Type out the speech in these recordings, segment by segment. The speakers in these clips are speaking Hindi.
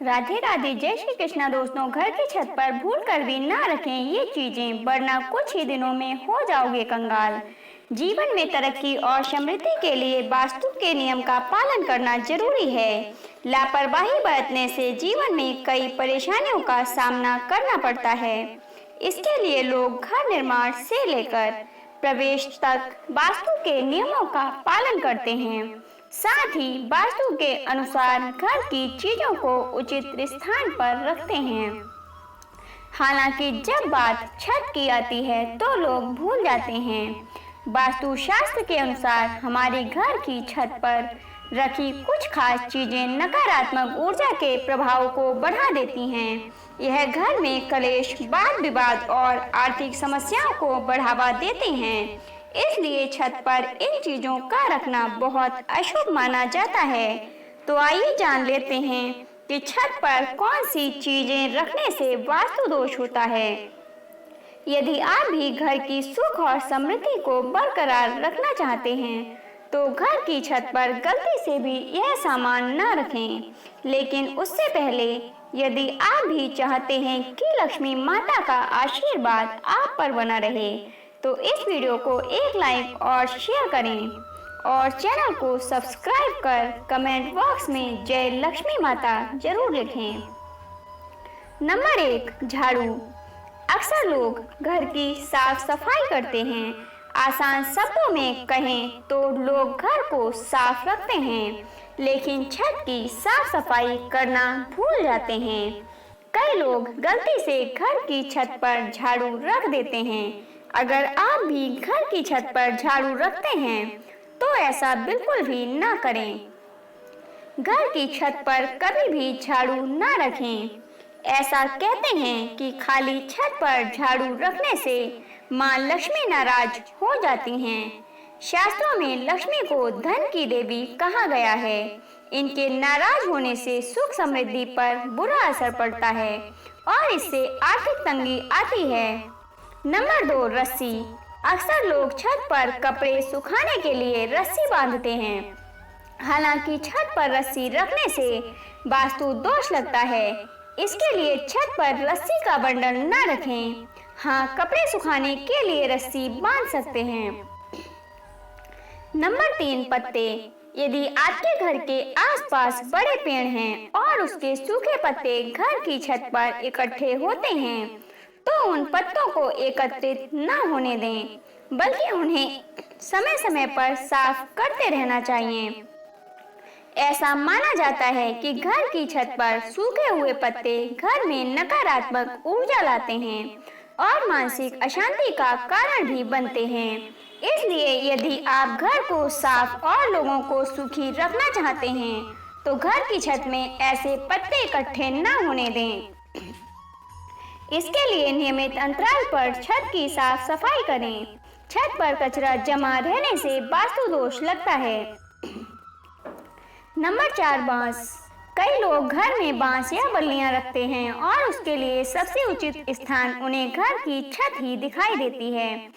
राधे राधे, जय श्री कृष्णा। दोस्तों, घर की छत पर भूल कर भी ना रखें ये चीजें, वरना कुछ ही दिनों में हो जाओगे कंगाल। जीवन में तरक्की और समृद्धि के लिए वास्तु के नियम का पालन करना जरूरी है। लापरवाही बरतने से जीवन में कई परेशानियों का सामना करना पड़ता है। इसके लिए लोग घर निर्माण से लेकर प्रवेश तक वास्तु के नियमों का पालन करते हैं। साथ ही वास्तु के अनुसार घर की चीजों को उचित स्थान पर रखते हैं। हालांकि जब बात छत की आती है तो लोग भूल जाते हैं। वास्तु शास्त्र के अनुसार हमारे घर की छत पर रखी कुछ खास चीजें नकारात्मक ऊर्जा के प्रभाव को बढ़ा देती हैं। यह घर में कलेश, वाद विवाद और आर्थिक समस्याओं को बढ़ावा देते हैं। इसलिए छत पर इन चीजों का रखना बहुत अशुभ माना जाता है। तो आइए जान लेते हैं कि छत पर कौन सी चीजें रखने से वास्तु दोष होता है। यदि आप भी घर की सुख और समृद्धि को बरकरार रखना चाहते हैं तो घर की छत पर गलती से भी यह सामान न रखें। लेकिन उससे पहले यदि आप भी चाहते हैं कि लक्ष्मी माता का आशीर्वाद आप पर बना रहे तो इस वीडियो को एक लाइक और शेयर करें और चैनल को सब्सक्राइब कर कमेंट बॉक्स में जय लक्ष्मी माता जरूर लिखें। नंबर 1, झाड़ू। अक्सर लोग घर की साफ सफाई करते हैं। आसान शब्दों में कहें तो लोग घर को साफ रखते हैं, लेकिन छत की साफ सफाई करना भूल जाते हैं। कई लोग गलती से घर की छत पर झाड़ू रख देते हैं। अगर आप भी घर की छत पर झाड़ू रखते हैं तो ऐसा बिल्कुल भी ना करें। घर की छत पर कभी भी झाड़ू ना रखें। ऐसा कहते हैं कि खाली छत पर झाड़ू रखने से माँ लक्ष्मी नाराज हो जाती हैं। शास्त्रों में लक्ष्मी को धन की देवी कहा गया है। इनके नाराज होने से सुख समृद्धि पर बुरा असर पड़ता है और इससे आर्थिक तंगी आती है। नंबर 2, रस्सी। अक्सर लोग छत पर कपड़े सुखाने के लिए रस्सी बांधते हैं। हालांकि छत पर रस्सी रखने से वास्तु दोष लगता है। इसके लिए छत पर रस्सी का बंडल न रखें। हाँ, कपड़े सुखाने के लिए रस्सी बांध सकते हैं। नंबर 3, पत्ते। यदि आपके घर के आसपास बड़े पेड़ हैं और उसके सूखे पत्ते घर की छत पर इकट्ठे होते हैं तो उन पत्तों को एकत्रित न होने दें, बल्कि उन्हें समय समय पर साफ करते रहना चाहिए। ऐसा माना जाता है कि घर की छत पर सूखे हुए पत्ते घर में नकारात्मक ऊर्जा लाते हैं और मानसिक अशांति का कारण भी बनते हैं। इसलिए यदि आप घर को साफ और लोगों को सुखी रखना चाहते हैं तो घर की छत में ऐसे पत्ते इकट्ठे न होने दें। इसके लिए नियमित अंतराल पर छत की साफ सफाई करें। छत पर कचरा जमा रहने से वास्तु दोष लगता है। नंबर 4, बांस। कई लोग घर में बांस या बल्लियां रखते हैं और उसके लिए सबसे उचित स्थान उन्हें घर की छत ही दिखाई देती है।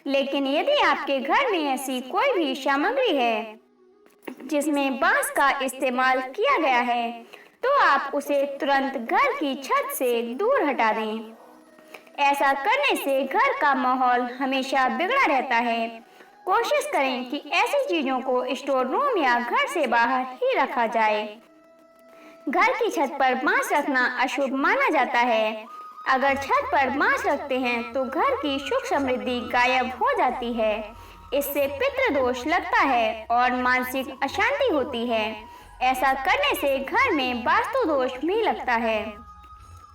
लेकिन यदि आपके घर में ऐसी कोई भी सामग्री है जिसमें बांस का इस्तेमाल किया गया है तो आप उसे तुरंत घर की छत से दूर हटा दें। ऐसा करने से घर का माहौल हमेशा बिगड़ा रहता है। कोशिश करें कि ऐसी चीजों को स्टोर रूम या घर से बाहर ही रखा जाए। घर की छत पर बांस रखना अशुभ माना जाता है। अगर छत पर बांस रखते हैं तो घर की सुख समृद्धि गायब हो जाती है। इससे पितृदोष लगता है और मानसिक अशांति होती है। ऐसा करने से घर में वास्तु दोष भी लगता है।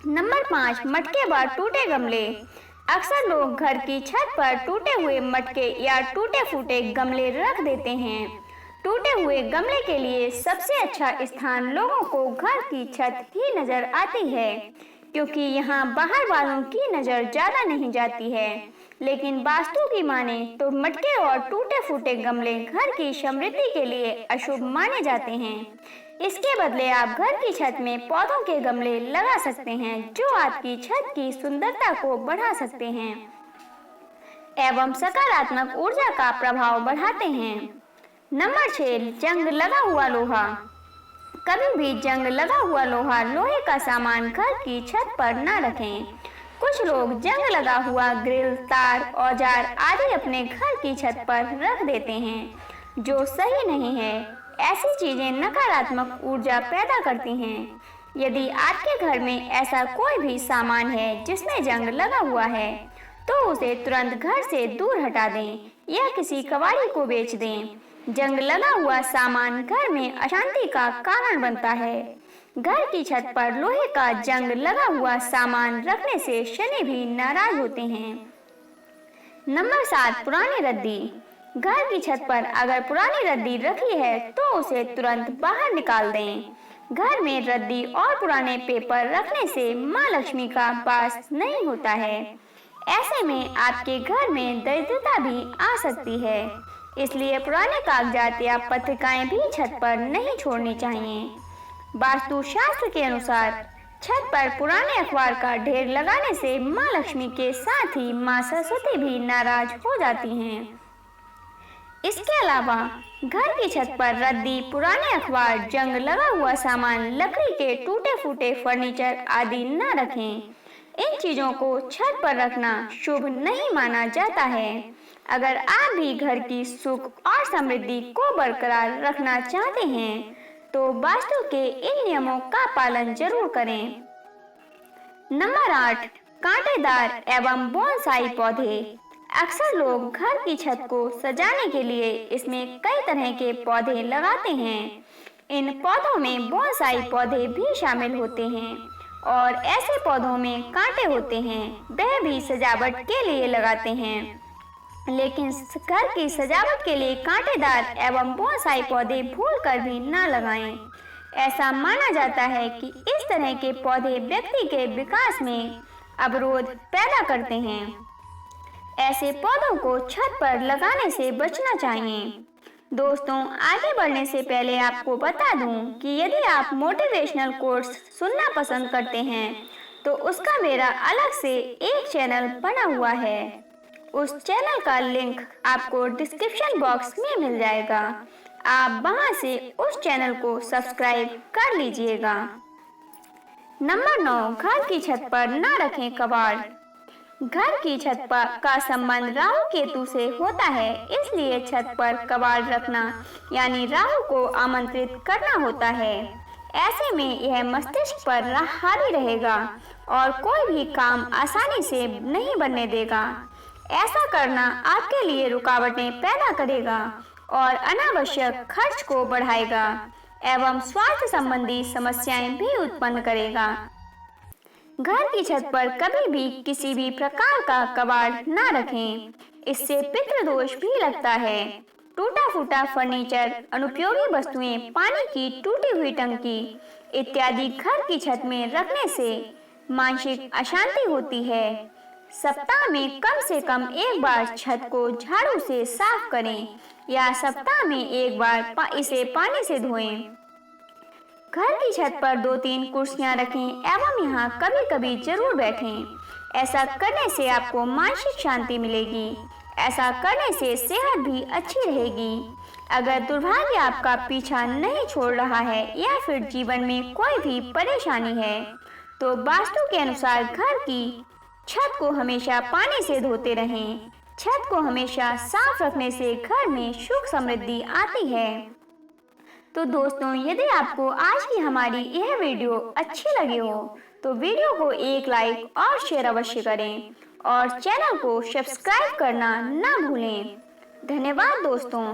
नंबर 5, मटके व टूटे गमले। अक्सर लोग घर की छत पर टूटे हुए मटके या टूटे फूटे गमले रख देते हैं। टूटे हुए गमले के लिए सबसे अच्छा स्थान लोगों को घर की छत ही नजर आती है, क्योंकि यहाँ बाहर वालों की नजर ज्यादा नहीं जाती है। लेकिन वास्तु की माने तो मटके और टूटे फूटे गमले घर की समृद्धि के लिए अशुभ माने जाते हैं। इसके बदले आप घर की छत में पौधों के गमले लगा सकते हैं जो आपकी छत की सुंदरता को बढ़ा सकते हैं एवं सकारात्मक ऊर्जा का प्रभाव बढ़ाते हैं। नंबर 6, जंग लगा हुआ लोहा। कभी भी जंग लगा हुआ लोहा, लोहे का सामान घर की छत पर न रखें। कुछ लोग जंग लगा हुआ ग्रिल, तार, औजार आदि अपने घर की छत पर रख देते हैं, जो सही नहीं है। ऐसी चीजें नकारात्मक ऊर्जा पैदा करती हैं। यदि आपके घर में ऐसा कोई भी सामान है जिसमें जंग लगा हुआ है, तो उसे तुरंत घर से दूर हटा दें या किसी कबाड़ी को बेच दें। जंग लगा हुआ सामान घर में अशांति का कारण बनता है। घर की छत पर लोहे का जंग लगा हुआ सामान रखने से शनि भी नाराज होते हैं। नंबर 7, पुरानी रद्दी। घर की छत पर अगर पुरानी रद्दी रखी है तो उसे तुरंत बाहर निकाल दें। घर में रद्दी और पुराने पेपर रखने से माँ लक्ष्मी का वास नहीं होता है। ऐसे में आपके घर में दरिद्रता भी आ सकती है। इसलिए पुराने कागजात या पत्रिकाएं भी छत पर नहीं छोड़नी चाहिए। वास्तु शास्त्र के अनुसार छत पर पुराने अखबार का ढेर लगाने से माँ लक्ष्मी के साथ ही माँ सरस्वती भी नाराज हो जाती हैं। इसके अलावा घर की छत पर रद्दी, पुराने अखबार, जंग लगा हुआ सामान, लकड़ी के टूटे फूटे फर्नीचर आदि न रखें। इन चीजों को छत पर रखना शुभ नहीं माना जाता है। अगर आप भी घर की सुख और समृद्धि को बरकरार रखना चाहते हैं तो वास्तु के इन नियमों का पालन जरूर करें। नंबर 8, कांटेदार एवं बोनसाई पौधे। अक्सर लोग घर की छत को सजाने के लिए इसमें कई तरह के पौधे लगाते हैं। इन पौधों में बोनसाई पौधे भी शामिल होते हैं और ऐसे पौधों में कांटे होते हैं, वह भी सजावट के लिए लगाते हैं। लेकिन घर की सजावट के लिए कांटेदार एवं बोनसाई पौधे भूलकर भी न लगाएं। ऐसा माना जाता है कि इस तरह के पौधे व्यक्ति के विकास में अवरोध पैदा करते हैं। ऐसे पौधों को छत पर लगाने से बचना चाहिए। दोस्तों, आगे बढ़ने से पहले आपको बता दूं कि यदि आप मोटिवेशनल कोट्स सुनना पसंद करते हैं तो उसका मेरा अलग से एक चैनल बना हुआ है। उस चैनल का लिंक आपको डिस्क्रिप्शन बॉक्स में मिल जाएगा। आप वहां से उस चैनल को सब्सक्राइब कर लीजिएगा। नंबर 9, घर की छत पर न रखें कबाड़। घर की छत पर का संबंध राहु केतु से होता है, इसलिए छत पर कबाड़ रखना यानी राहु को आमंत्रित करना होता है। ऐसे में यह मस्तिष्क पर हावी रहेगा और कोई भी काम आसानी से नहीं बनने देगा। ऐसा करना आपके लिए रुकावटें पैदा करेगा और अनावश्यक खर्च को बढ़ाएगा एवं स्वास्थ्य संबंधी समस्याएं भी उत्पन्न करेगा। घर की छत पर कभी भी किसी भी प्रकार का कबाड़ न रखें, इससे पितृदोष भी लगता है। टूटा फूटा फर्नीचर, अनुपयोगी वस्तुएं, पानी की टूटी हुई टंकी इत्यादि घर की छत में रखने से मानसिक अशांति होती है। सप्ताह में कम से कम एक बार छत को झाड़ू से साफ करें या सप्ताह में एक बार इसे पानी से धोएं। घर की छत पर 2-3 कुर्सियां रखें एवं यहाँ कभी कभी जरूर बैठें। ऐसा करने से आपको मानसिक शांति मिलेगी। ऐसा करने से सेहत भी अच्छी रहेगी। अगर दुर्भाग्य आपका पीछा नहीं छोड़ रहा है या फिर जीवन में कोई भी परेशानी है तो वास्तु के अनुसार घर की छत को हमेशा पानी से धोते रहें। छत को हमेशा साफ रखने से घर में सुख समृद्धि आती है। तो दोस्तों, यदि आपको आज की हमारी यह वीडियो अच्छी लगी हो तो वीडियो को एक लाइक और शेयर अवश्य करें और चैनल को सब्सक्राइब करना ना भूलें। धन्यवाद दोस्तों।